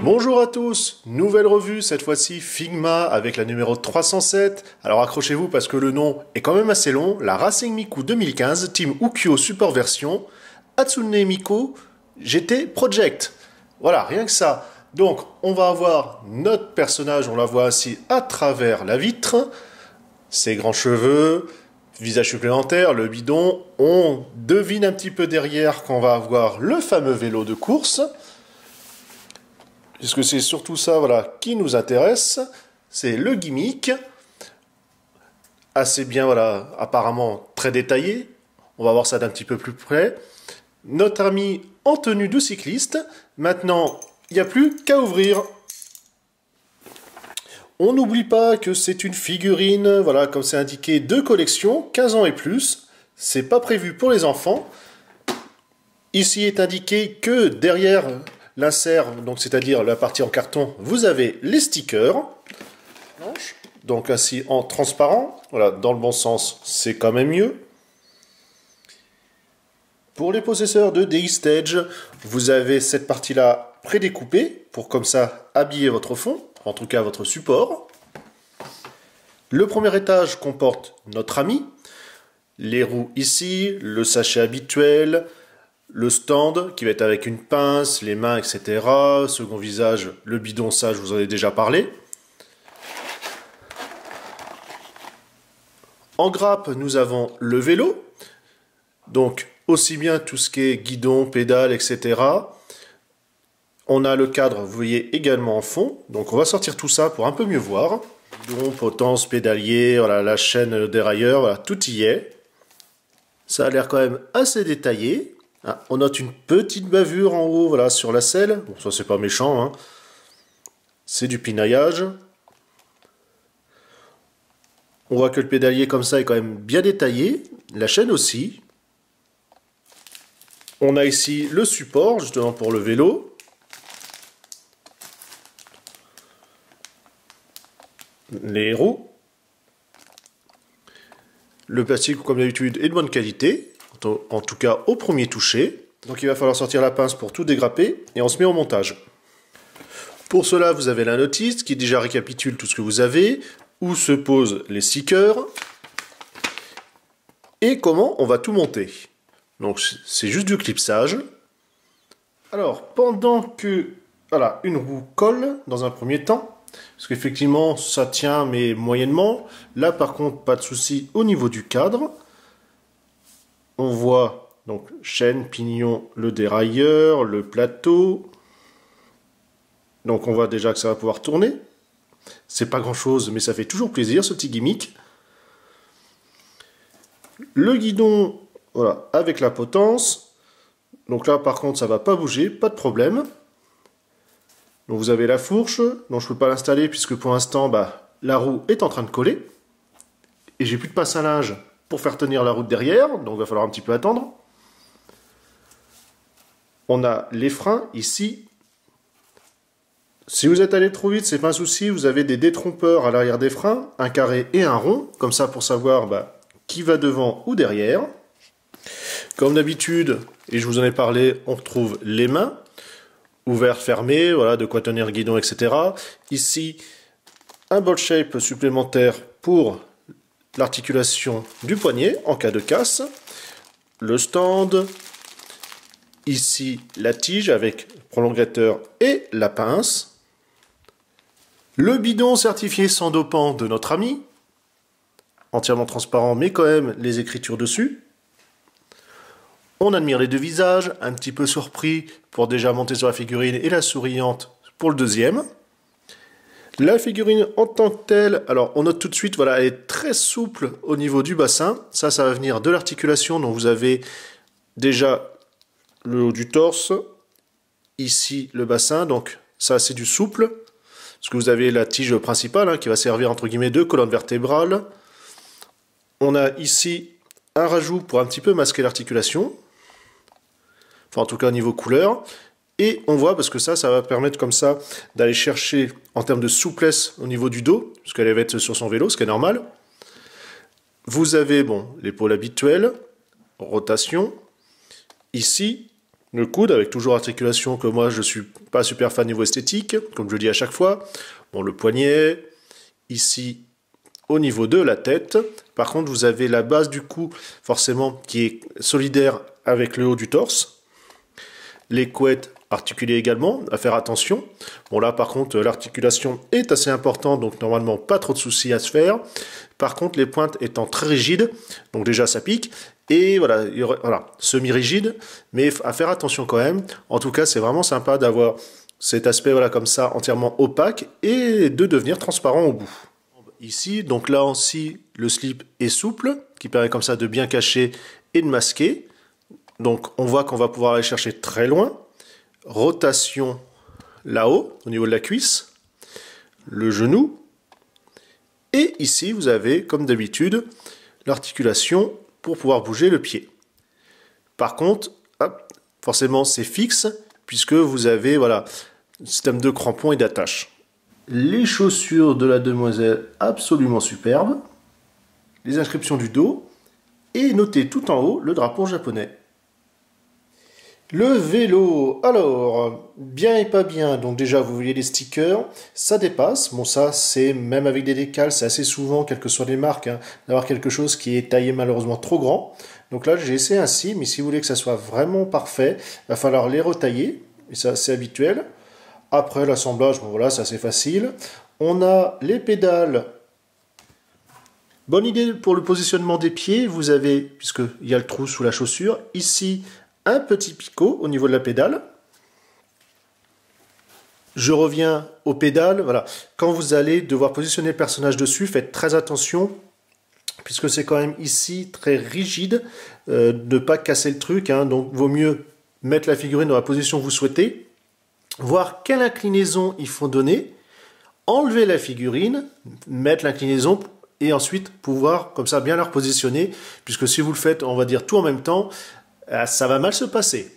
Bonjour à tous, nouvelle revue, cette fois-ci Figma avec la numéro 307. Alors accrochez-vous parce que le nom est quand même assez long, la Racing Miku 2015, Team Ukyo Support Version, Hatsune Miku GT Project. Voilà, rien que ça. Donc on va avoir notre personnage, on la voit ainsi à travers la vitre, ses grands cheveux, visage supplémentaire, le bidon. On devine un petit peu derrière qu'on va avoir le fameux vélo de course. Puisque c'est surtout ça voilà, qui nous intéresse, c'est le gimmick, assez bien, voilà, apparemment très détaillé, on va voir ça d'un petit peu plus près. Notre ami en tenue de cycliste, maintenant il n'y a plus qu'à ouvrir. On n'oublie pas que c'est une figurine, voilà, comme c'est indiqué, de collection, 15 ans et plus, c'est pas prévu pour les enfants. Ici est indiqué que derrière l'insert, donc c'est-à-dire la partie en carton, vous avez les stickers. Donc ainsi en transparent. Voilà, dans le bon sens, c'est quand même mieux. Pour les possesseurs de DI-Stage, vous avez cette partie-là prédécoupée pour comme ça habiller votre fond, en tout cas votre support. Le premier étage comporte notre ami, les roues ici, le sachet habituel, le stand qui va être avec une pince, les mains, etc. Second visage, le bidon, ça je vous en ai déjà parlé. En grappe, nous avons le vélo. Donc aussi bien tout ce qui est guidon, pédale, etc. On a le cadre, vous voyez, également en fond. Donc on va sortir tout ça pour un peu mieux voir. Guidon, potence, pédalier, voilà, la chaîne dérailleur, voilà, tout y est. Ça a l'air quand même assez détaillé. Ah, on note une petite bavure en haut, voilà, sur la selle. Bon, ça c'est pas méchant, hein. C'est du pinaillage. On voit que le pédalier comme ça est quand même bien détaillé. La chaîne aussi. On a ici le support, justement pour le vélo. Les roues. Le plastique, comme d'habitude, est de bonne qualité. En tout cas au premier toucher. Donc il va falloir sortir la pince pour tout dégrapper et on se met au montage. Pour cela, vous avez la notice qui déjà récapitule tout ce que vous avez, où se posent les stickers et comment on va tout monter. Donc c'est juste du clipsage. Alors pendant que voilà, une roue colle dans un premier temps, parce qu'effectivement ça tient mais moyennement, là par contre pas de souci au niveau du cadre. On voit donc chaîne, pignon, le dérailleur, le plateau. Donc on voit déjà que ça va pouvoir tourner. C'est pas grand chose, mais ça fait toujours plaisir ce petit gimmick. Le guidon, voilà, avec la potence. Donc là par contre ça va pas bouger, pas de problème. Donc vous avez la fourche, donc je peux pas l'installer puisque pour l'instant la roue est en train de coller. Et j'ai plus de pince à linge pour faire tenir la roue derrière, donc il va falloir un petit peu attendre. On a les freins ici. Si vous êtes allé trop vite, c'est pas un souci, vous avez des détrompeurs à l'arrière des freins, un carré et un rond, comme ça pour savoir qui va devant ou derrière. Comme d'habitude, et je vous en ai parlé, on retrouve les mains, ouvertes, fermées, voilà, de quoi tenir le guidon, etc. Ici, un ball shape supplémentaire pour l'articulation du poignet en cas de casse, le stand, ici la tige avec prolongateur et la pince, le bidon certifié sans dopant de notre ami, entièrement transparent mais quand même les écritures dessus. On admire les deux visages, un petit peu surpris pour déjà monter sur la figurine et la souriante pour le deuxième. La figurine en tant que telle, alors on note tout de suite, voilà, elle est très souple au niveau du bassin. Ça va venir de l'articulation, donc vous avez déjà le haut du torse, ici le bassin, donc ça c'est du souple. Parce que vous avez la tige principale qui va servir entre guillemets de colonne vertébrale. On a ici un rajout pour un petit peu masquer l'articulation. Enfin en tout cas au niveau couleur. Et on voit, parce que ça va permettre comme ça d'aller chercher en termes de souplesse au niveau du dos, parce qu'elle va être sur son vélo, ce qui est normal. Vous avez l'épaule habituelle, rotation. Ici, le coude, avec toujours articulation que moi je suis pas super fan niveau esthétique, comme je le dis à chaque fois. Bon, le poignet, ici au niveau de la tête. Par contre, vous avez la base du cou, forcément, qui est solidaire avec le haut du torse. Les couettes articulées également, à faire attention. Bon là, par contre, l'articulation est assez importante, donc normalement, pas trop de soucis à se faire. Par contre, les pointes étant très rigides, donc déjà ça pique. Et voilà, semi-rigide, mais à faire attention quand même. En tout cas, c'est vraiment sympa d'avoir cet aspect voilà, comme ça, entièrement opaque, et de devenir transparent au bout. Ici, donc là aussi, le slip est souple, qui permet comme ça de bien cacher et de masquer. Donc on voit qu'on va pouvoir aller chercher très loin. Rotation là-haut, au niveau de la cuisse, le genou. Et ici, vous avez, comme d'habitude, l'articulation pour pouvoir bouger le pied. Par contre, hop, forcément c'est fixe, puisque vous avez voilà, un système de crampons et d'attache. Les chaussures de la demoiselle, absolument superbes. Les inscriptions du dos. Et notez tout en haut le drapeau japonais. Le vélo, alors, bien et pas bien. Donc déjà, vous voyez les stickers, ça dépasse. Bon, ça, c'est même avec des décals, c'est assez souvent, quelles que soient les marques, hein, d'avoir quelque chose qui est taillé malheureusement trop grand. Donc là, j'ai essayé ainsi, mais si vous voulez que ça soit vraiment parfait, il va falloir les retailler. Et ça, c'est habituel. Après, l'assemblage, bon voilà, c'est assez facile. On a les pédales. Bonne idée pour le positionnement des pieds. Vous avez, puisqu'il y a le trou sous la chaussure, ici, un petit picot au niveau de la pédale. Je reviens aux pédales. Voilà. Quand vous allez devoir positionner le personnage dessus, faites très attention, puisque c'est quand même ici très rigide, de ne pas casser le truc. Hein, donc, vaut mieux mettre la figurine dans la position que vous souhaitez, voir quelle inclinaison il faut donner, enlever la figurine, mettre l'inclinaison et ensuite pouvoir comme ça bien la repositionner, puisque si vous le faites, on va dire tout en même temps, ça va mal se passer.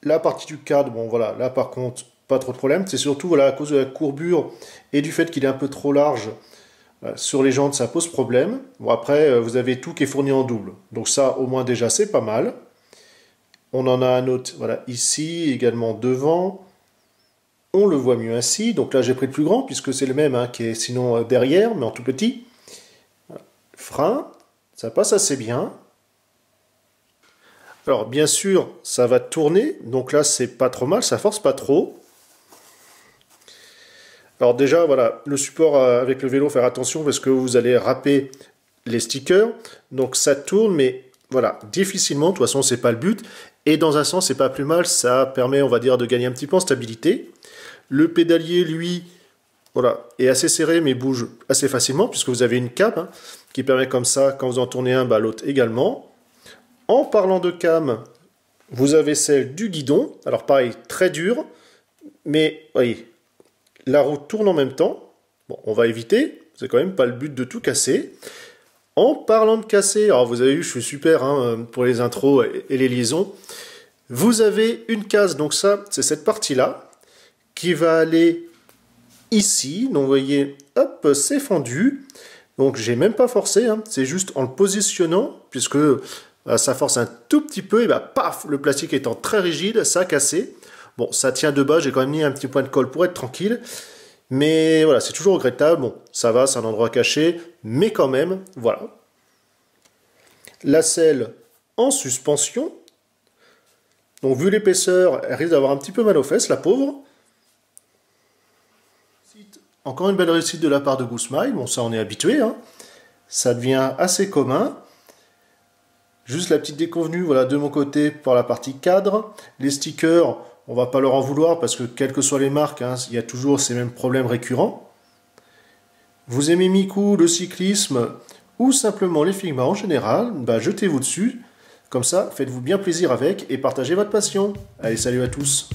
La partie du cadre, bon voilà, là par contre, pas trop de problème. C'est surtout voilà, à cause de la courbure et du fait qu'il est un peu trop large sur les jantes, ça pose problème. Bon après, vous avez tout qui est fourni en double. Donc ça, au moins déjà, c'est pas mal. On en a un autre, voilà, ici, également devant. On le voit mieux ainsi. Donc là, j'ai pris le plus grand, puisque c'est le même hein, qui est sinon derrière, mais en tout petit. Voilà. Frein, ça passe assez bien. Alors bien sûr, ça va tourner, donc là c'est pas trop mal, ça force pas trop. Alors déjà, voilà, le support avec le vélo, faire attention parce que vous allez râper les stickers. Donc ça tourne, mais voilà, difficilement, de toute façon c'est pas le but. Et dans un sens, c'est pas plus mal, ça permet, on va dire, de gagner un petit peu en stabilité. Le pédalier, lui, voilà, est assez serré, mais bouge assez facilement, puisque vous avez une cape hein, qui permet comme ça, quand vous en tournez un, bah, l'autre également. En parlant de cam, vous avez celle du guidon. Alors pareil, très dur, mais voyez, la roue tourne en même temps. Bon, on va éviter, c'est quand même pas le but de tout casser. En parlant de casser, alors vous avez vu, je suis super hein, pour les intros et les liaisons. Vous avez une case, donc ça, c'est cette partie-là, qui va aller ici. Donc vous voyez, hop, c'est fendu. Donc j'ai même pas forcé, hein, c'est juste en le positionnant, puisque ça force un tout petit peu, et bah paf, le plastique étant très rigide, ça a cassé. Bon, ça tient de bas, j'ai quand même mis un petit point de colle pour être tranquille. Mais voilà, c'est toujours regrettable. Bon, ça va, c'est un endroit caché, mais quand même, voilà. La selle en suspension. Donc vu l'épaisseur, elle risque d'avoir un petit peu mal aux fesses, la pauvre. Encore une belle réussite de la part de Goosmile. Bon, ça on est habitué, hein. Ça devient assez commun. Juste la petite déconvenue, voilà, de mon côté pour la partie cadre. Les stickers, on va pas leur en vouloir parce que quelles que soient les marques, hein, il y a toujours ces mêmes problèmes récurrents. Vous aimez Miku, le cyclisme ou simplement les Figma en général, bah jetez-vous dessus. Comme ça, faites-vous bien plaisir avec et partagez votre passion. Allez, salut à tous!